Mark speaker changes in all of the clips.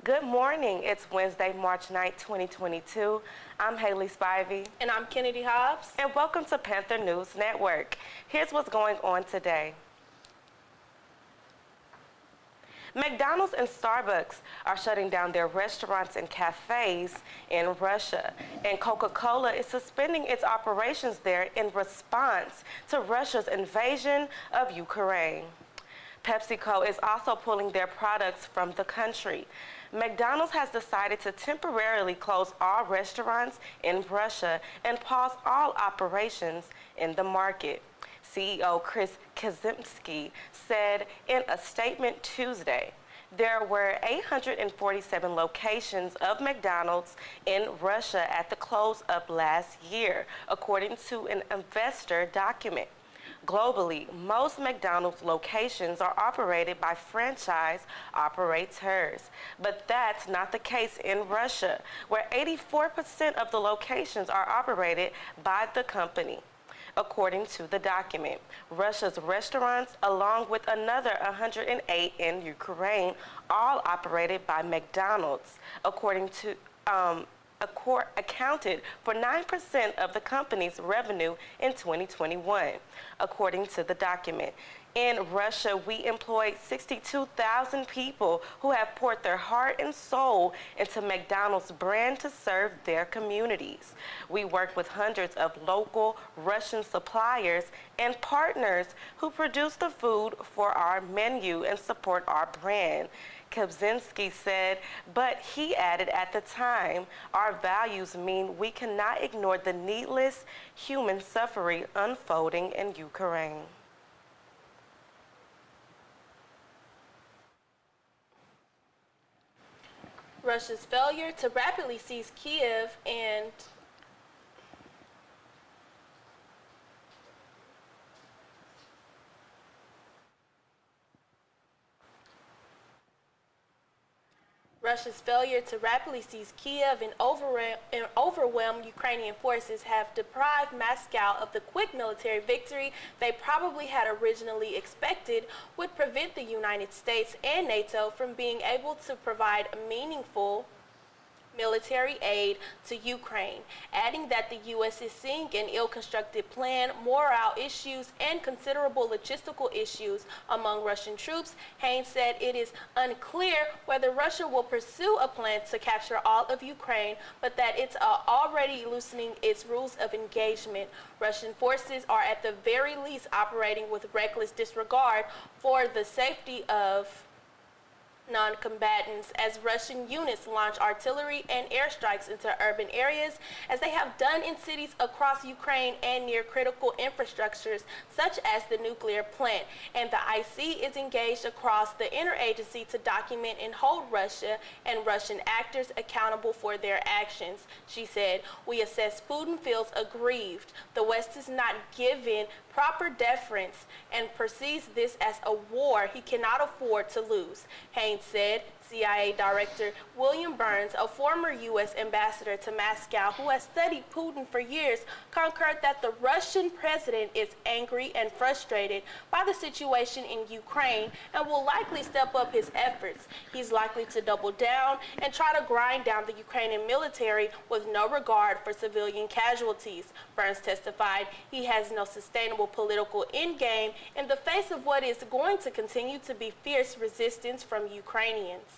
Speaker 1: Good morning. It's Wednesday, March 9th, 2022. I'm Haley Spivey.
Speaker 2: And I'm Kennedy Hobbs.
Speaker 1: And welcome to Panther News Network. Here's what's going on today. McDonald's and Starbucks are shutting down their restaurants and cafes in Russia, and Coca-Cola is suspending its operations there in response to Russia's invasion of Ukraine. PepsiCo is also pulling their products from the country. McDonald's has decided to temporarily close all restaurants in Russia and pause all operations in the market. CEO Chris Kaczynski said in a statement Tuesday, there were 847 locations of McDonald's in Russia at the close of last year, according to an investor document. Globally, most McDonald's locations are operated by franchise operators, but that's not the case in Russia, where 84% of the locations are operated by the company. According to the document, Russia's restaurants, along with another 108 in Ukraine, all operated by McDonald's, accounted for 9% of the company's revenue in 2021, according to the document. In Russia, we employed 62,000 people who have poured their heart and soul into McDonald's brand to serve their communities. We work with hundreds of local Russian suppliers and partners who produce the food for our menu and support our brand, Kaczynski said, but he added at the time, our values mean we cannot ignore the needless human suffering unfolding in Ukraine.
Speaker 2: Russia's failure to rapidly seize Kiev and overwhelm Ukrainian forces have deprived Moscow of the quick military victory they probably had originally expected would prevent the United States and NATO from being able to provide meaningful military aid to Ukraine, adding that the U.S. is seeing an ill-constructed plan, morale issues, and considerable logistical issues among Russian troops. Haynes said it is unclear whether Russia will pursue a plan to capture all of Ukraine, but that it's already loosening its rules of engagement. Russian forces are at the very least operating with reckless disregard for the safety of non-combatants as Russian units launch artillery and airstrikes into urban areas, as they have done in cities across Ukraine and near critical infrastructures such as the nuclear plant. And the IC is engaged across the interagency to document and hold Russia and Russian actors accountable for their actions. She said, we assess Putin feels aggrieved. The West is not given proper deference and perceives this as a war he cannot afford to lose. Haynes said. CIA Director William Burns, a former U.S. ambassador to Moscow who has studied Putin for years, concurred that the Russian president is angry and frustrated by the situation in Ukraine and will likely step up his efforts. He's likely to double down and try to grind down the Ukrainian military with no regard for civilian casualties. Burns testified he has no sustainable political endgame in the face of what is going to continue to be fierce resistance from Ukrainians.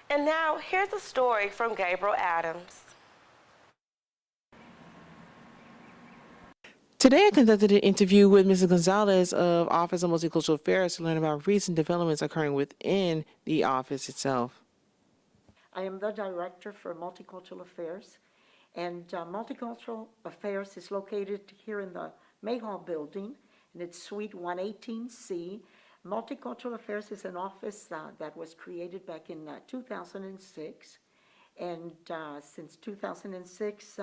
Speaker 1: And now, here's a story from Gabriel Adams.
Speaker 3: Today, I conducted an interview with Mrs. Gonzalez of Office of Multicultural Affairs to learn about recent developments occurring within the office itself.
Speaker 4: I am the Director for Multicultural Affairs, and Multicultural Affairs is located here in the Mayhall building, and it's Suite 118C. Multicultural Affairs is an office that was created back in 2006, and since 2006,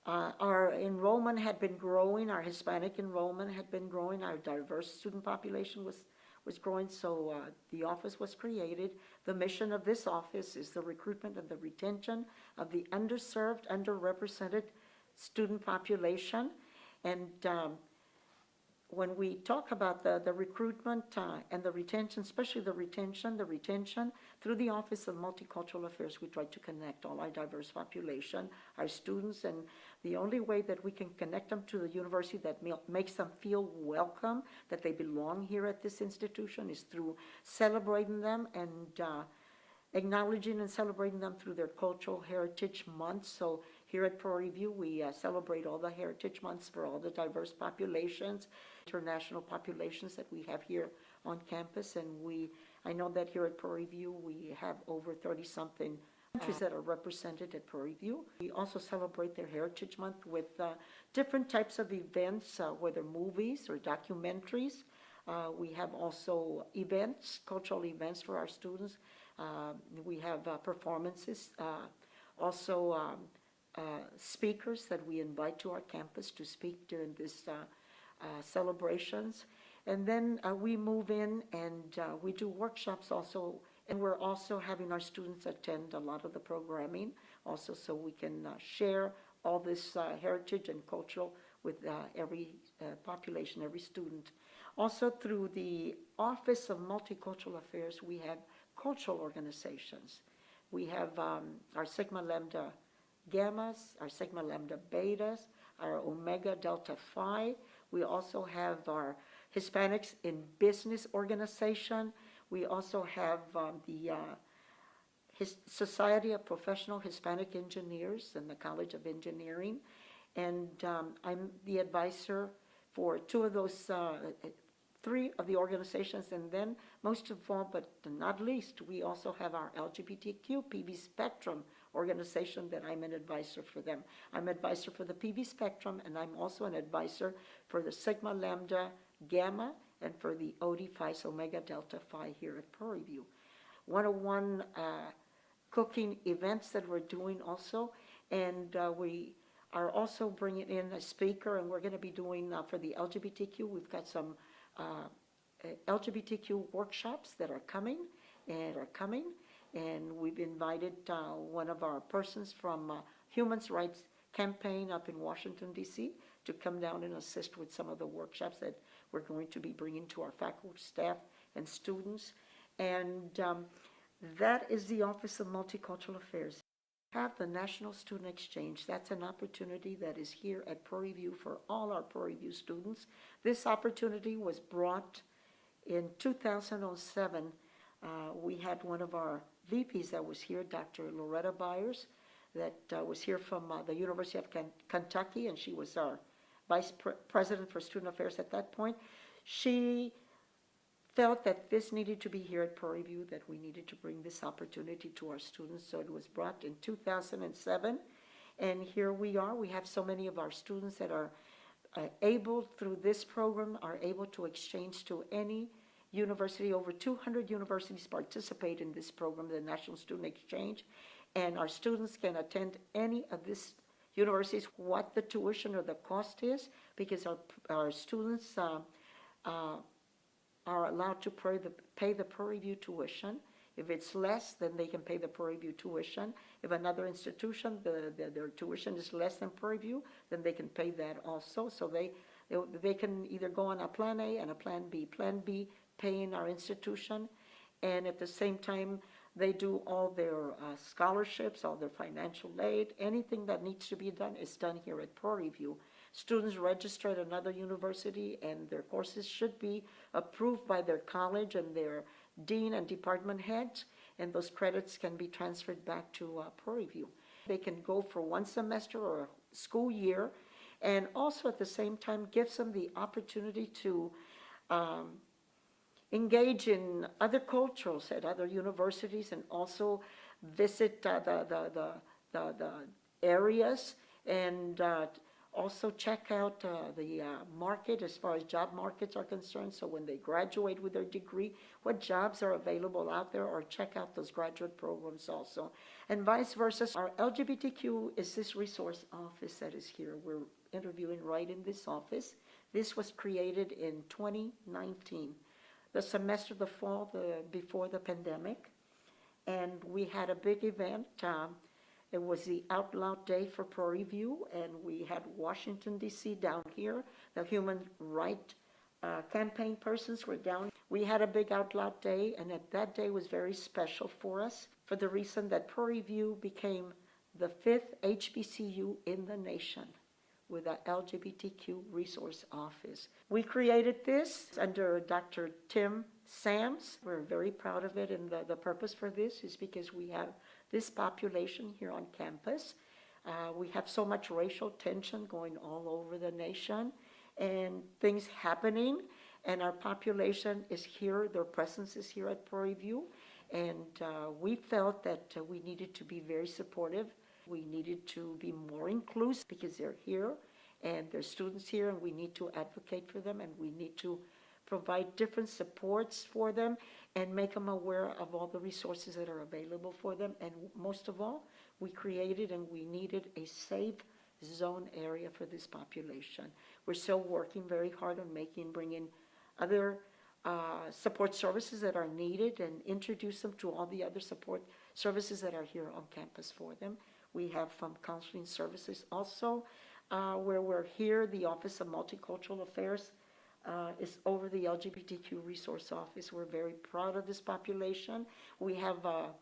Speaker 4: our enrollment had been growing, our Hispanic enrollment had been growing, our diverse student population was growing, so the office was created. The mission of this office is the recruitment and the retention of the underserved, underrepresented student population, and when we talk about the recruitment and the retention, especially the retention, through the Office of Multicultural Affairs, we try to connect all our diverse population, our students, and the only way that we can connect them to the university that makes them feel welcome, that they belong here at this institution, is through celebrating them and acknowledging and celebrating them through their Cultural Heritage Month. So here at Prairie View, we celebrate all the Heritage Months for all the diverse populations, international populations that we have here on campus. And I know that here at Prairie View, we have over 30-something countries that are represented at Prairie View. We also celebrate their Heritage Month with different types of events, whether movies or documentaries. We have also events, cultural events for our students. We have performances, also speakers that we invite to our campus to speak during this celebrations. And then we move in and we do workshops also, and we're also having our students attend a lot of the programming also, so we can share all this heritage and cultural with every population, every student. Also through the Office of Multicultural Affairs, we have cultural organizations. We have our Sigma Lambda Gammas, our Sigma Lambda Betas, our Omega Delta Phi. We also have our Hispanics in Business organization. We also have the Society of Professional Hispanic Engineers and the College of Engineering. And I'm the advisor for two of those, three of the organizations. And then most of all, but not least, we also have our LGBTQ PV Spectrum organization that I'm an advisor for them. I'm advisor for the PV Spectrum, and I'm also an advisor for the Sigma Lambda Gamma and for the OD Phi Omega Delta Phi here at Prairie View. 101 cooking events that we're doing also, and we are also bringing in a speaker, and we're going to be doing for the LGBTQ, we've got some LGBTQ workshops that are coming, and we've invited one of our persons from Human Rights Campaign up in Washington, D.C. to come down and assist with some of the workshops that we're going to be bringing to our faculty, staff, and students. And that is the Office of Multicultural Affairs. We have the National Student Exchange. That's an opportunity that is here at Prairie View for all our Prairie View students. This opportunity was brought in 2007. We had one of our VPs that was here, Dr. Loretta Byers, that was here from the University of Kentucky, and she was our Vice President for Student Affairs at that point. She felt that this needed to be here at Prairie View, that we needed to bring this opportunity to our students, so it was brought in 2007, and here we are. We have so many of our students that are able, through this program, are able to exchange to any university. Over 200 universities participate in this program, the National Student Exchange, and our students can attend any of these universities, what the tuition or the cost is, because our students are allowed to pay the Prairie View tuition. If it's less, then they can pay the Prairie View tuition. If another institution, their tuition is less than Prairie View, then they can pay that also. So they can either go on a Plan A and a Plan B. Plan B, paying our institution, and at the same time, they do all their scholarships, all their financial aid. Anything that needs to be done is done here at Prairie View. Students register at another university, and their courses should be approved by their college and their dean and department heads, and those credits can be transferred back to Prairie View. They can go for one semester or a school year, and also at the same time gives them the opportunity to engage in other cultures at other universities, and also visit the areas, and also check out the market as far as job markets are concerned. So when they graduate with their degree, what jobs are available out there, or check out those graduate programs also. And vice versa. Our LGBTQ is this resource office that is here. We're interviewing right in this office. This was created in 2019, the semester, the fall, before the pandemic. And we had a big event. It was the Out Loud Day for Prairie View, and we had Washington, D.C. down here, the Human Rights campaign persons were down. We had a big out loud day, and that day was very special for us for the reason that Prairie View became the 5th HBCU in the nation with an LGBTQ resource office. We created this under Dr. Tim Sams. We're very proud of it, and the purpose for this is because we have this population here on campus. We have so much racial tension going all over the nation and things happening, and our population is here, their presence is here at Prairie View, and we felt that we needed to be very supportive. We needed to be more inclusive because they're here and there's students here, and we need to advocate for them, and we need to provide different supports for them and make them aware of all the resources that are available for them. And most of all, we created and we needed a safe zone area for this population. We're still working very hard on bringing other support services that are needed and introduce them to all the other support services that are here on campus for them. We have counseling services also, where we're here. The Office of Multicultural Affairs is over the LGBTQ resource office. We're very proud of this population. We have a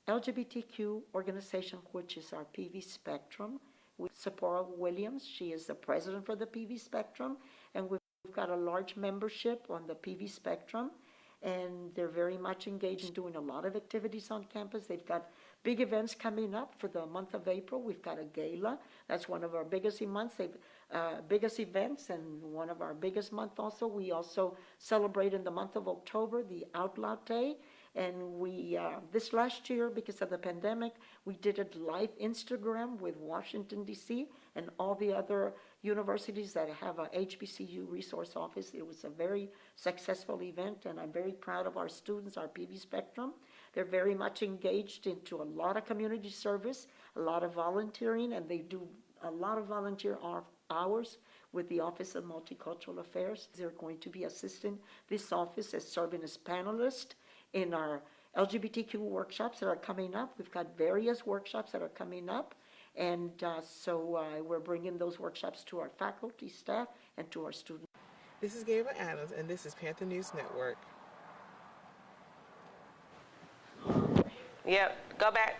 Speaker 4: LGBTQ organization, which is our PV Spectrum, with Sephora Williams. She is the president for the PV Spectrum, and we've got a large membership on the PV Spectrum, and they're very much engaged in doing a lot of activities on campus. They've got big events coming up for the month of April. We've got a gala. That's one of our biggest events, and one of our biggest month also. We also celebrate in the month of October the Out Loud Day. And we, this last year, because of the pandemic, we did it live Instagram with Washington, D.C., and all the other universities that have a HBCU resource office. It was a very successful event, and I'm very proud of our students, our PV Spectrum. They're very much engaged into a lot of community service, a lot of volunteering, and they do a lot of volunteer hours with the Office of Multicultural Affairs. They're going to be assisting this office as serving as panelists in our LGBTQ workshops that are coming up. We've got various workshops that are coming up, and so we're bringing those workshops to our faculty, staff, and to our students.
Speaker 3: This is Gabriel Adams, and this is Panther News Network.
Speaker 1: Yep, go back.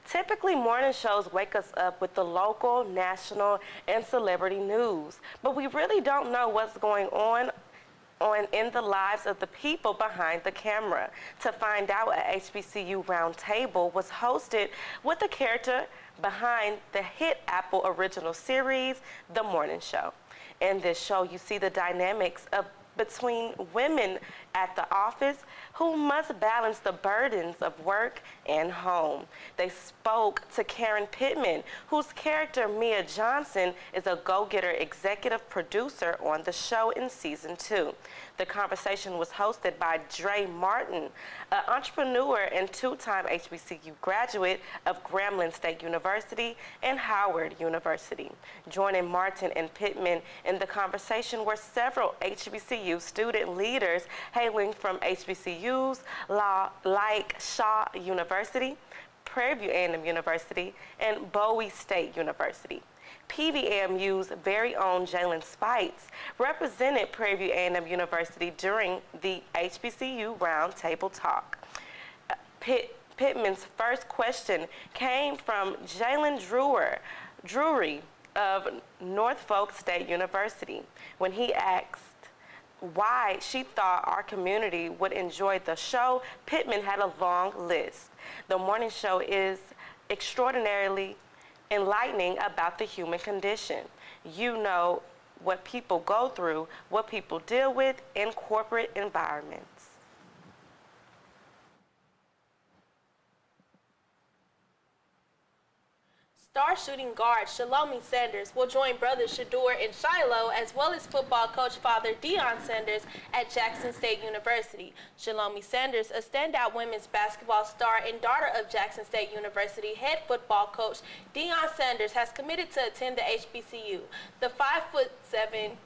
Speaker 1: Typically, morning shows wake us up with the local, national, and celebrity news, but we really don't know what's going on in the lives of the people behind the camera. To find out, a HBCU Roundtable was hosted with the character behind the hit Apple original series, The Morning Show. In this show, you see the dynamics between women at the office who must balance the burdens of work and home. They spoke to Karen Pittman, whose character Mia Johnson is a go-getter executive producer on the show in season 2. The conversation was hosted by Dre Martin, an entrepreneur and two-time HBCU graduate of Grambling State University and Howard University. Joining Martin and Pittman in the conversation were several HBCU student leaders hailing from HBCUs like Shaw University, Prairie View A&M University, and Bowie State University. PVAMU's very own Jalen Spites represented Prairie View A&M University during the HBCU Roundtable Talk. Pittman's first question came from Jalen Drury of Norfolk State University when he asked why she thought our community would enjoy the show. Pittman had a long list. The morning show is extraordinarily enlightening about the human condition. You know what people go through, what people deal with in corporate environments.
Speaker 2: Star shooting guard Shiloh Sanders will join brothers Shador and Shiloh, as well as football coach father Deion Sanders at Jackson State University. Shiloh Sanders, a standout women's basketball star and daughter of Jackson State University head football coach Deion Sanders, has committed to attend the HBCU. The 5'7"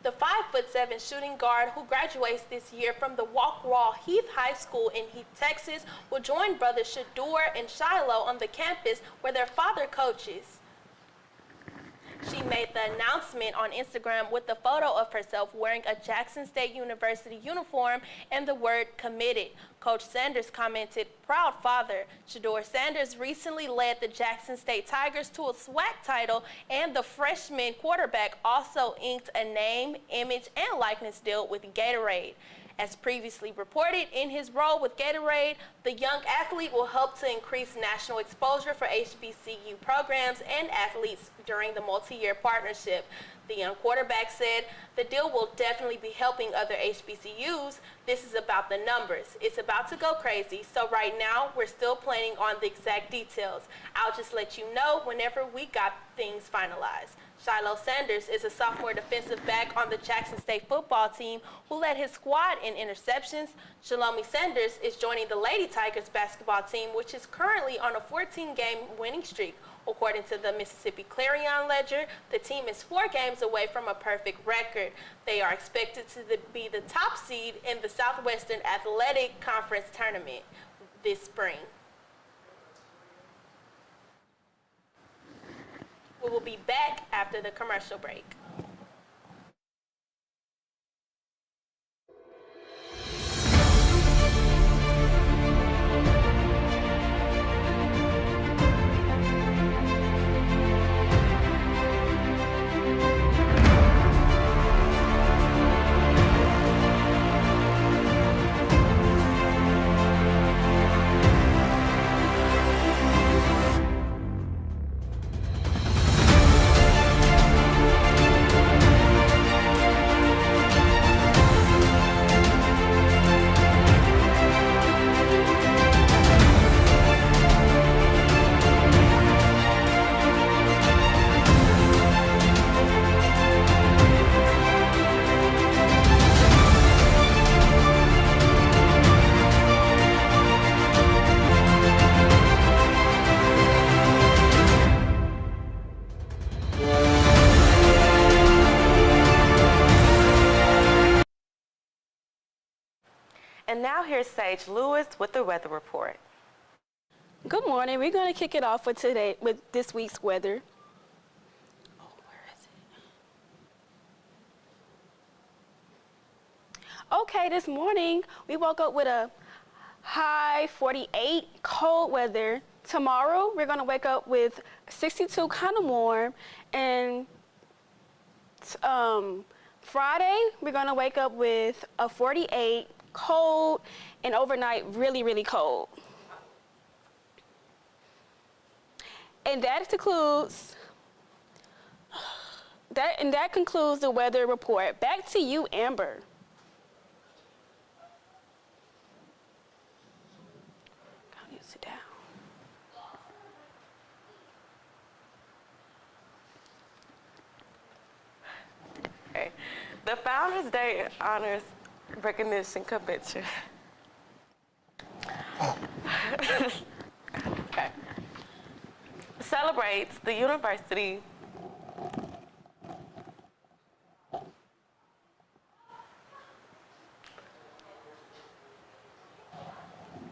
Speaker 2: The 5'7" shooting guard, who graduates this year from the Walk-Wall Heath High School in Heath, Texas, will join brothers Shador and Shiloh on the campus where their father coaches. She made the announcement on Instagram with a photo of herself wearing a Jackson State University uniform and the word committed. Coach Sanders commented, "Proud father." Shador Sanders recently led the Jackson State Tigers to a SWAC title, and the freshman quarterback also inked a name, image, and likeness deal with Gatorade. As previously reported, in his role with Gatorade, the young athlete will help to increase national exposure for HBCU programs and athletes during the multi-year partnership. The young quarterback said, "The deal will definitely be helping other HBCUs. This is about the numbers. It's about to go crazy, so right now we're still planning on the exact details. I'll just let you know whenever we got things finalized." Shiloh Sanders is a sophomore defensive back on the Jackson State football team who led his squad in interceptions. Shiloh Sanders is joining the Lady Tigers basketball team, which is currently on a 14-game winning streak. According to the Mississippi Clarion Ledger, the team is 4 games away from a perfect record. They are expected to be the top seed in the Southwestern Athletic Conference tournament this spring. We will be back after the commercial break.
Speaker 1: And now here's Sage Lewis with the weather report.
Speaker 5: Good morning. We're going to kick it off with this week's weather. Oh, where is it? Okay, this morning we woke up with a high 48, cold weather. Tomorrow we're going to wake up with 62, kind of warm, and Friday we're going to wake up with a 48, cold, and overnight really, really cold. And that includes that concludes the weather report. Back to you, Amber. Sit down.
Speaker 1: Okay. The Founders Day Honors Recognition Convention. Okay. Celebrates the university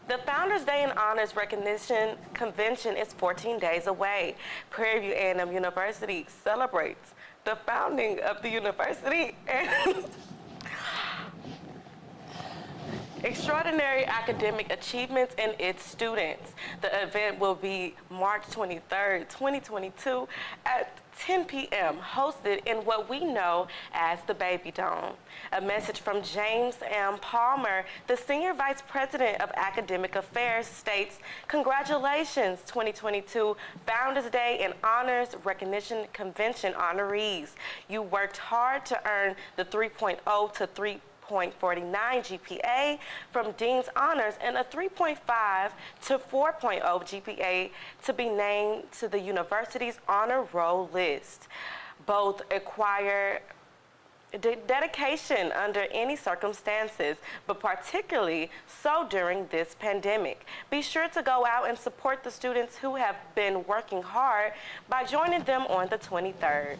Speaker 1: The Founders Day and Honors Recognition Convention is 14 days away. Prairie View A&M University celebrates the founding of the university and extraordinary academic achievements in its students. The event will be March 23rd, 2022 at 10 p.m., hosted in what we know as the Baby Dome. A message from James M. Palmer, the Senior Vice President of Academic Affairs, states, "Congratulations, 2022 Founders Day and Honors Recognition Convention honorees. You worked hard to earn the 3.0 to 3.49 GPA from Dean's Honors and a 3.5 to 4.0 GPA to be named to the university's honor roll list. Both acquire dedication under any circumstances, but particularly so during this pandemic. Be sure to go out and support the students who have been working hard by joining them on the 23rd.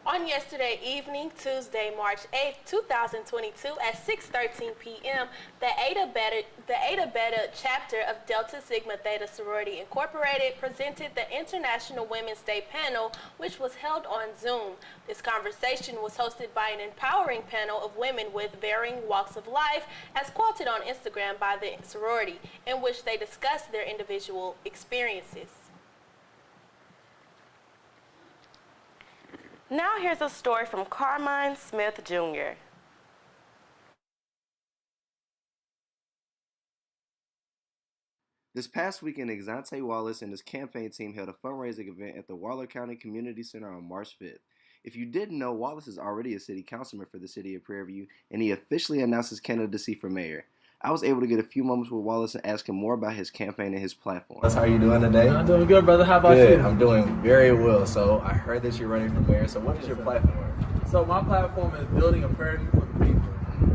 Speaker 2: On yesterday evening, Tuesday, March 8th, 2022, at 6:13 p.m., the Eta Beta chapter of Delta Sigma Theta Sorority Incorporated presented the International Women's Day panel, which was held on Zoom. This conversation was hosted by an empowering panel of women with varying walks of life, as quoted on Instagram by the sorority, in which they discussed their individual experiences.
Speaker 1: Now here's a story from Carmine Smith Jr.
Speaker 6: This past weekend, Exante Wallace and his campaign team held a fundraising event at the Waller County Community Center on March 5th. If you didn't know, Wallace is already a city councilman for the city of Prairie View, and he officially announced his candidacy for mayor. I was able to get a few moments with Wallace and ask him more about his campaign and his platform.
Speaker 7: How are you doing today?
Speaker 8: I'm doing good, brother. How about
Speaker 7: Good.
Speaker 8: you?
Speaker 7: I'm doing very well. So I heard that you're running for mayor. So what is your platform?
Speaker 8: So my platform is building a Prairie View for the people.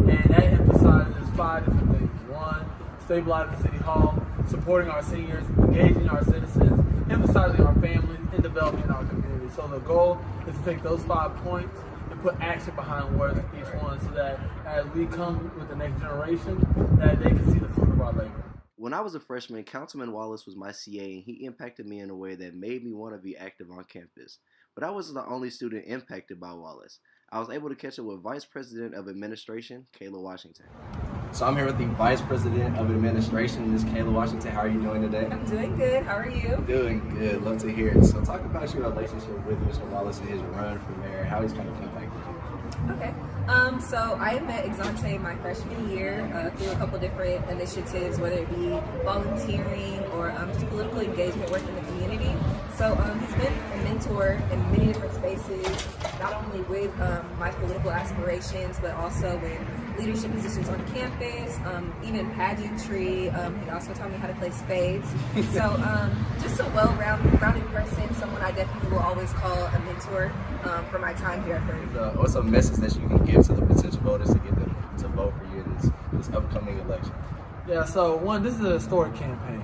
Speaker 8: And that emphasizes 5 different things. 1, stabilizing City Hall, supporting our seniors, engaging our citizens, emphasizing our families, and developing our community. So the goal is to take those 5 points and put action behind words for each one, so that as we come with the next generation, that they can see the fruit of our labor.
Speaker 6: When I was a freshman, Councilman Wallace was my CA, and he impacted me in a way that made me want to be active on campus. But I wasn't the only student impacted by Wallace. I was able to catch up with Vice President of Administration, Kayla Washington.
Speaker 7: So I'm here with the Vice President of Administration, Ms. Kayla Washington. How are you doing today?
Speaker 9: I'm doing good. How are you?
Speaker 7: Doing good. Love to hear it. So talk about your relationship with Mr. Wallace and his run for mayor, how he's kind of impacted you.
Speaker 9: Okay. So I met Exante my freshman year through a couple different initiatives, whether it be volunteering or just political engagement work in the community. So he's been a mentor in many different spaces, not only with my political aspirations, but also with leadership positions on campus, even pageantry. He also taught me how to play spades. So just a well-rounded person, someone I definitely will always call a mentor for my time here at Prairie View.
Speaker 7: What's a message that you can give to the potential voters to get them to vote for you in this upcoming election?
Speaker 8: Yeah, so one, this is a historic campaign.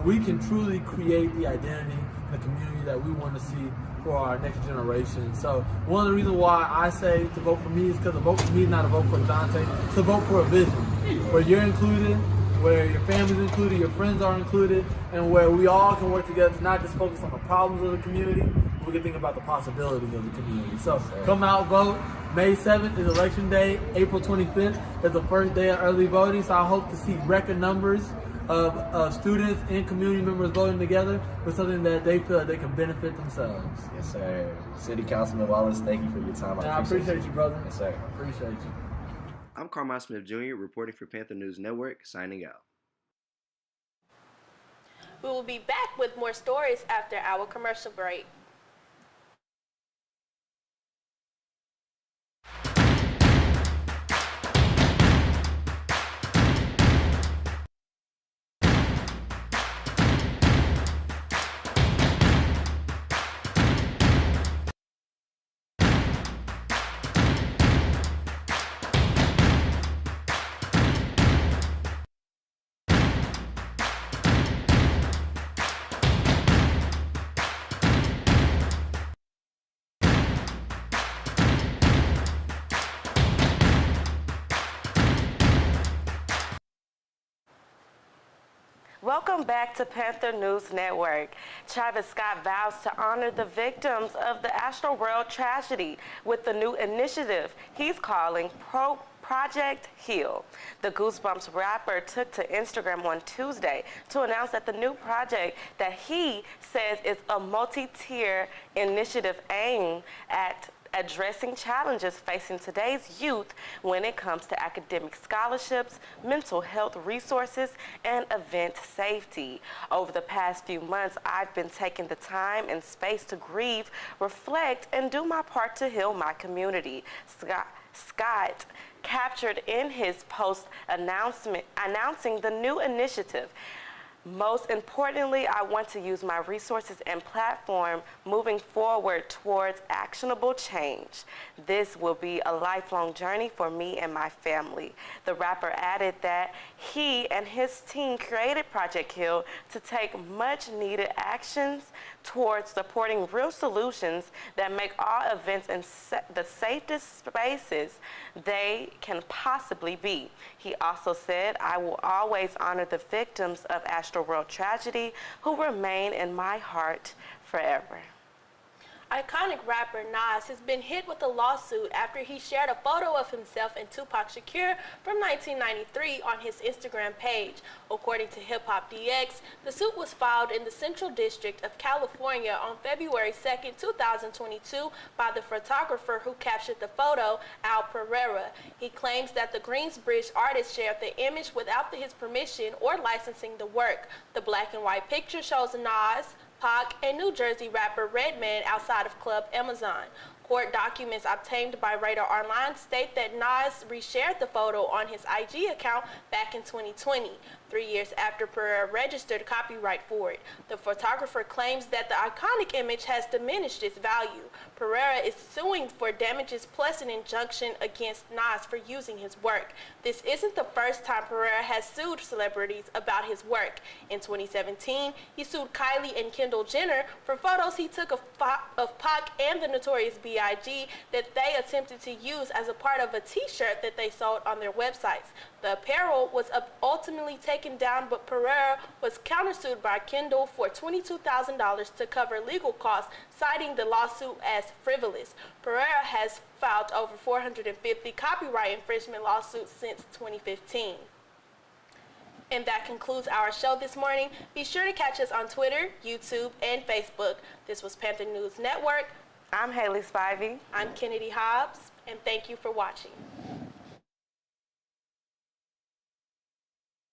Speaker 8: We can truly create the identity in the community that we want to see for our next generation. So one of the reasons why I say to vote for me is because a vote for me is not a vote for Exante, it's a vote for a vision, where you're included, where your family's included, your friends are included, and where we all can work together to not just focus on the problems of the community, we can think about the possibilities of the community. So come out, vote. May 7th is election day. April 25th is the first day of early voting. So I hope to see record numbers of students and community members voting together for something that they feel that they can benefit themselves.
Speaker 7: Yes, sir. City Councilman Wallace, thank you for your time.
Speaker 8: I appreciate you, brother.
Speaker 7: Yes, sir.
Speaker 8: Appreciate you.
Speaker 6: I'm Carmine Smith Jr., reporting for Panther News Network, signing out.
Speaker 2: We will be back with more stories after our commercial break.
Speaker 1: Welcome back to Panther News Network. Travis Scott vows to honor the victims of the Astroworld tragedy with the new initiative he's calling Project Heal. The Goosebumps rapper took to Instagram on Tuesday to announce that the new project that he says is a multi-tier initiative aimed at addressing challenges facing today's youth when it comes to academic scholarships, mental health resources, and event safety. Over the past few months, I've been taking the time and space to grieve, reflect, and do my part to heal my community. Scott captured in his post announcing the new initiative. Most importantly, I want to use my resources and platform moving forward towards actionable change. This will be a lifelong journey for me and my family. The rapper added that he and his team created Project Heal to take much needed actions towards supporting real solutions that make all events in the safest spaces they can possibly be. He also said, "I will always honor the victims of Astroworld tragedy who remain in my heart forever."
Speaker 2: Iconic rapper Nas has been hit with a lawsuit after he shared a photo of himself and Tupac Shakur from 1993 on his Instagram page. According to Hip Hop DX, the suit was filed in the Central District of California on February 2, 2022 by the photographer who captured the photo, Al Pereira. He claims that the Greensbridge artist shared the image without his permission or licensing the work. The black and white picture shows Nas, Pac, and New Jersey rapper Redman outside of Club Amazon. Court documents obtained by Radar Online state that Nas reshared the photo on his IG account back in 2020, 3 years after Pereira registered copyright for it. The photographer claims that the iconic image has diminished its value. Pereira is suing for damages plus an injunction against Nas for using his work. This isn't the first time Pereira has sued celebrities about his work. In 2017, he sued Kylie and Kendall Jenner for photos he took of Pac and the Notorious B.I.G. that they attempted to use as a part of a t-shirt that they sold on their websites. The apparel was ultimately taken down, but Pereira was countersued by Kendall for $22,000 to cover legal costs, citing the lawsuit as frivolous. Pereira has filed over 450 copyright infringement lawsuits since 2015. And that concludes our show this morning. Be sure to catch us on Twitter, YouTube, and Facebook. This was Panther News Network.
Speaker 1: I'm Haley Spivey.
Speaker 2: I'm Kennedy Hobbs, and thank you for watching.